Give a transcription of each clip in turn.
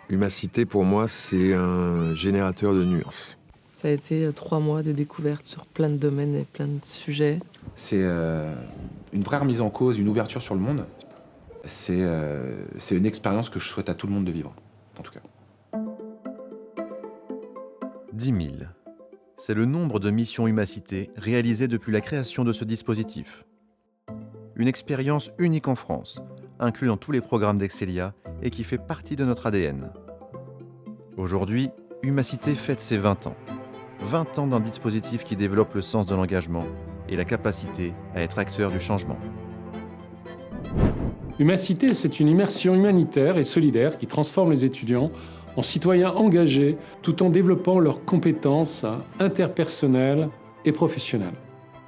Humacité, pour moi, c'est un générateur de nuances. Ça a été 3 mois de découverte sur plein de domaines et plein de sujets. C'est une vraie remise en cause, une ouverture sur le monde. C'est une expérience que je souhaite à tout le monde de vivre, en tout cas. 10 000. C'est le nombre de missions Humacité réalisées depuis la création de ce dispositif. Une expérience unique en France, inclue dans tous les programmes d'Excelia et qui fait partie de notre ADN. Aujourd'hui, Humacité fête ses 20 ans. 20 ans d'un dispositif qui développe le sens de l'engagement et la capacité à être acteur du changement. Humacité, c'est une immersion humanitaire et solidaire qui transforme les étudiants en citoyens engagés tout en développant leurs compétences interpersonnelles et professionnelles.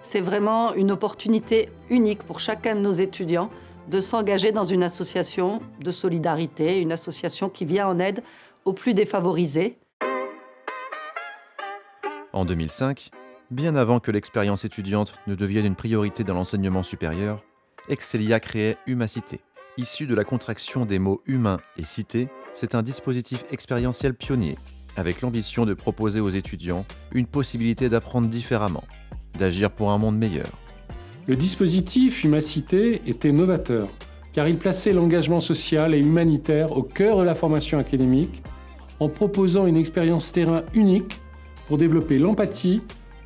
C'est vraiment une opportunité unique pour chacun de nos étudiants de s'engager dans une association de solidarité, une association qui vient en aide aux plus défavorisés. En 2005, bien avant que l'expérience étudiante ne devienne une priorité dans l'enseignement supérieur, Excelia créait Humacité. Issu de la contraction des mots humain et cité, c'est un dispositif expérientiel pionnier, avec l'ambition de proposer aux étudiants une possibilité d'apprendre différemment, d'agir pour un monde meilleur. Le dispositif Humacité était novateur, car il plaçait l'engagement social et humanitaire au cœur de la formation académique, en proposant une expérience terrain unique pour développer l'empathie,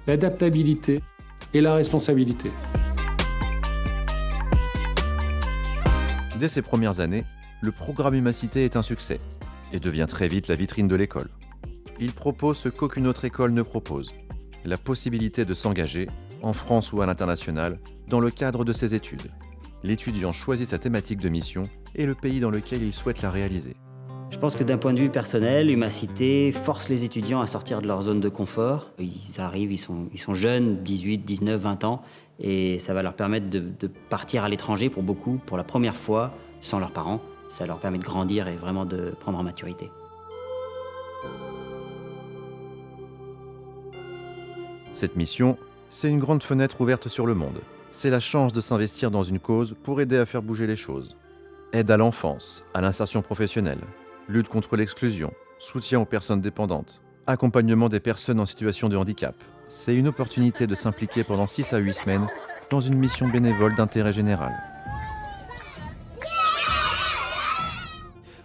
l'adaptabilité et la responsabilité. Dès ses premières années, le programme Humacité est un succès et devient très vite la vitrine de l'école. Il propose ce qu'aucune autre école ne propose, la possibilité de s'engager, en France ou à l'international, dans le cadre de ses études. L'étudiant choisit sa thématique de mission et le pays dans lequel il souhaite la réaliser. Je pense que d'un point de vue personnel, Humacité force les étudiants à sortir de leur zone de confort. Ils arrivent, ils sont jeunes, 18, 19, 20 ans, et ça va leur permettre de partir à l'étranger pour beaucoup, pour la première fois, sans leurs parents. Ça leur permet de grandir et vraiment de prendre en maturité. Cette mission, c'est une grande fenêtre ouverte sur le monde. C'est la chance de s'investir dans une cause pour aider à faire bouger les choses. Aide à l'enfance, à l'insertion professionnelle, lutte contre l'exclusion, soutien aux personnes dépendantes, accompagnement des personnes en situation de handicap. C'est une opportunité de s'impliquer pendant 6 à 8 semaines dans une mission bénévole d'intérêt général.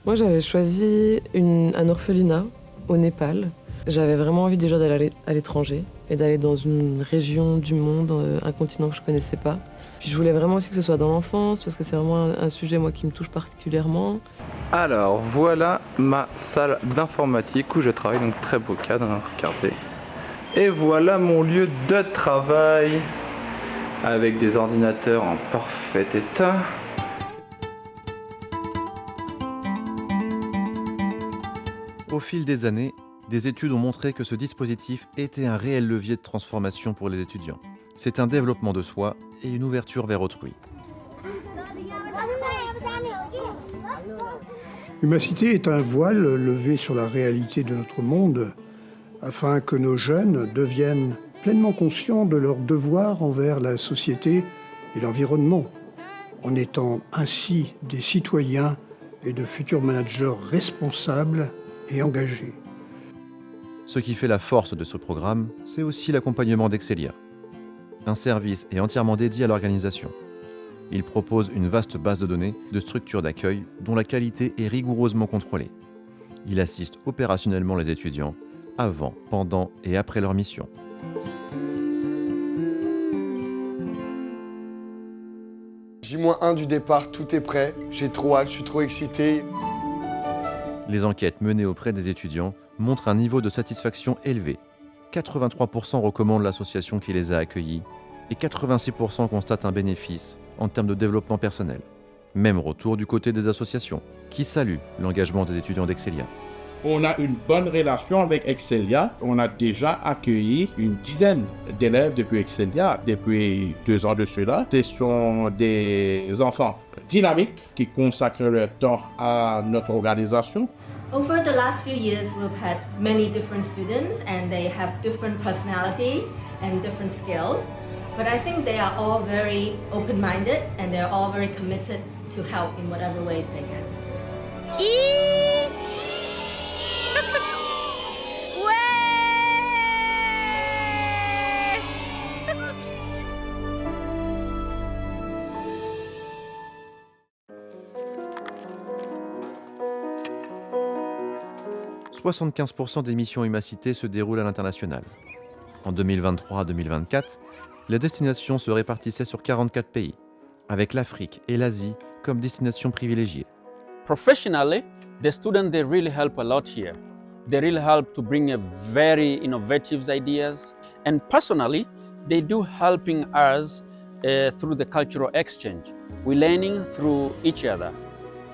Moi, j'avais choisi un orphelinat au Népal. J'avais vraiment envie déjà d'aller à l'étranger et d'aller dans une région du monde, un continent que je ne connaissais pas. Puis je voulais vraiment aussi que ce soit dans l'enfance, parce que c'est vraiment un sujet moi, qui me touche particulièrement. Alors, voilà ma salle d'informatique où je travaille, donc très beau cadre, hein, regardez. Et voilà mon lieu de travail, avec des ordinateurs en parfait état. Au fil des années, des études ont montré que ce dispositif était un réel levier de transformation pour les étudiants. C'est un développement de soi et une ouverture vers autrui. Humacité est un voile levé sur la réalité de notre monde afin que nos jeunes deviennent pleinement conscients de leurs devoirs envers la société et l'environnement, en étant ainsi des citoyens et de futurs managers responsables et engagés. Ce qui fait la force de ce programme, c'est aussi l'accompagnement d'Excelia. Un service est entièrement dédié à l'organisation. Il propose une vaste base de données de structures d'accueil dont la qualité est rigoureusement contrôlée. Il assiste opérationnellement les étudiants avant, pendant et après leur mission. J-1 du départ, tout est prêt. J'ai trop hâte, je suis trop excité. Les enquêtes menées auprès des étudiants montrent un niveau de satisfaction élevé. 83% recommandent l'association qui les a accueillis et 86% constatent un bénéfice en termes de développement personnel. Même retour du côté des associations, qui saluent l'engagement des étudiants d'Excelia. On a une bonne relation avec Excelia. On a déjà accueilli une dizaine d'élèves depuis Excelia, depuis 2 ans de cela. Ce sont des enfants dynamiques qui consacrent leur temps à notre organisation. Over the last few years, we've had many different students and they have different personality and different skills. But I think they are all very open-minded and they're all very committed to help in whatever ways they can. « 75% des missions Humacité se déroulent à l'international. En 2023-2024, les destinations se répartissaient sur 44 pays, avec l'Afrique et l'Asie comme destinations privilégiées. Professionally, the students, they really help a lot here. They really help to bring a very innovative ideas. And personally, they do helping us through the cultural exchange. We're learning through each other.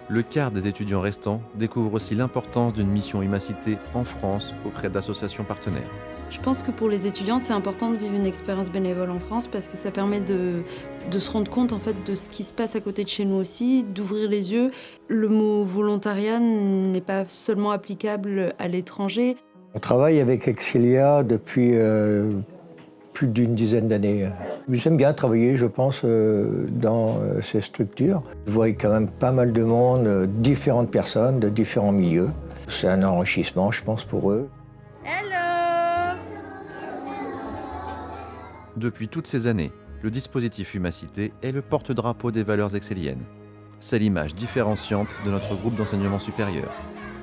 Le quart des étudiants restants découvrent aussi l'importance d'une mission Humacité en France auprès d'associations partenaires. Je pense que pour les étudiants, c'est important de vivre une expérience bénévole en France parce que ça permet de se rendre compte en fait, de ce qui se passe à côté de chez nous aussi, d'ouvrir les yeux. Le mot volontariat n'est pas seulement applicable à l'étranger. On travaille avec Excelia depuis plus d'une dizaine d'années. J'aime bien travailler, je pense, dans ces structures. Je vois quand même pas mal de monde, différentes personnes, de différents milieux. C'est un enrichissement, je pense, pour eux. Depuis toutes ces années, le dispositif Humacité est le porte-drapeau des valeurs excelliennes. C'est l'image différenciante de notre groupe d'enseignement supérieur.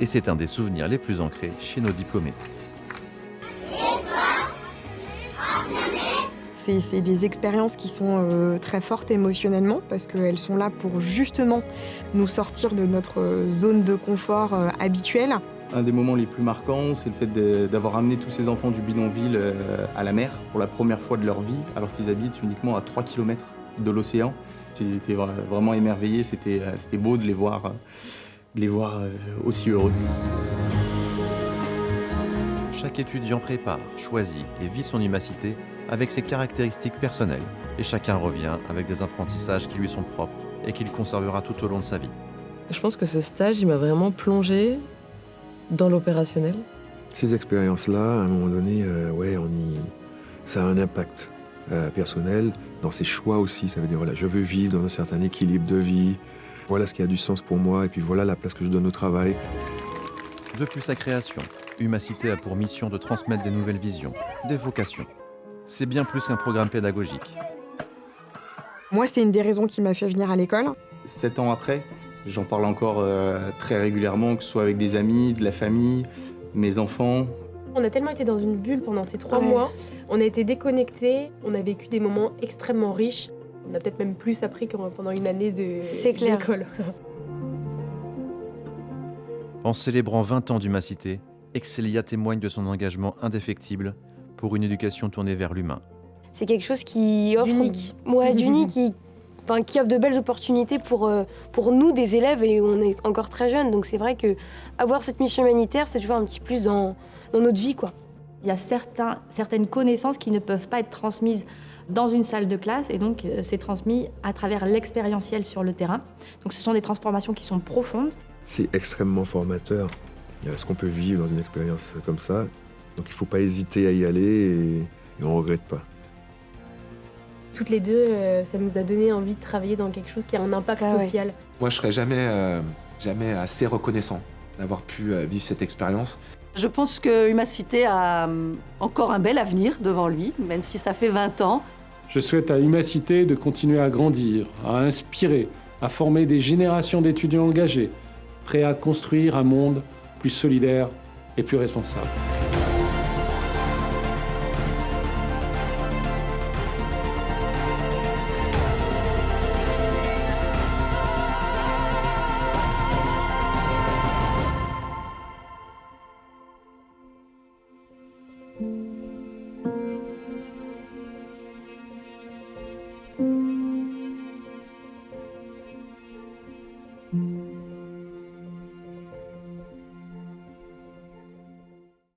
Et c'est un des souvenirs les plus ancrés chez nos diplômés. C'est des expériences qui sont très fortes émotionnellement parce qu'elles sont là pour justement nous sortir de notre zone de confort habituelle. Un des moments les plus marquants, c'est le fait d'avoir amené tous ces enfants du bidonville à la mer pour la première fois de leur vie, alors qu'ils habitent uniquement à 3 km de l'océan. J'étais vraiment émerveillé, c'était beau de les voir aussi heureux. Chaque étudiant prépare, choisit et vit son Humacité avec ses caractéristiques personnelles. Et chacun revient avec des apprentissages qui lui sont propres et qu'il conservera tout au long de sa vie. Je pense que ce stage, il m'a vraiment plongé dans l'opérationnel. Ces expériences-là, à un moment donné, ça a un impact personnel, dans ses choix aussi. Ça veut dire, voilà, je veux vivre dans un certain équilibre de vie. Voilà ce qui a du sens pour moi, et puis voilà la place que je donne au travail. Depuis sa création, Humacité a pour mission de transmettre des nouvelles visions, des vocations. C'est bien plus qu'un programme pédagogique. Moi, c'est une des raisons qui m'a fait venir à l'école. 7 ans après, j'en parle encore très régulièrement, que ce soit avec des amis, de la famille, mes enfants. On a tellement été dans une bulle pendant ces 3 mois, on a été déconnectés, on a vécu des moments extrêmement riches. On a peut-être même plus appris que pendant une année d'école. En célébrant 20 ans d'Humacité, Excelia témoigne de son engagement indéfectible pour une éducation tournée vers l'humain. C'est quelque chose qui offre d'unique, qui offre de belles opportunités pour nous, des élèves, et on est encore très jeunes. Donc c'est vrai qu'avoir cette mission humanitaire, c'est toujours un petit plus dans notre vie, quoi. Il y a certaines connaissances qui ne peuvent pas être transmises dans une salle de classe, et donc c'est transmis à travers l'expérientiel sur le terrain. Donc ce sont des transformations qui sont profondes. C'est extrêmement formateur, ce qu'on peut vivre dans une expérience comme ça. Donc il ne faut pas hésiter à y aller et on ne regrette pas. Toutes les deux, ça nous a donné envie de travailler dans quelque chose qui a un impact social. Moi, je ne serais jamais assez reconnaissant d'avoir pu vivre cette expérience. Je pense que Humacité a encore un bel avenir devant lui, même si ça fait 20 ans. Je souhaite à Humacité de continuer à grandir, à inspirer, à former des générations d'étudiants engagés, prêts à construire un monde plus solidaire et plus responsable.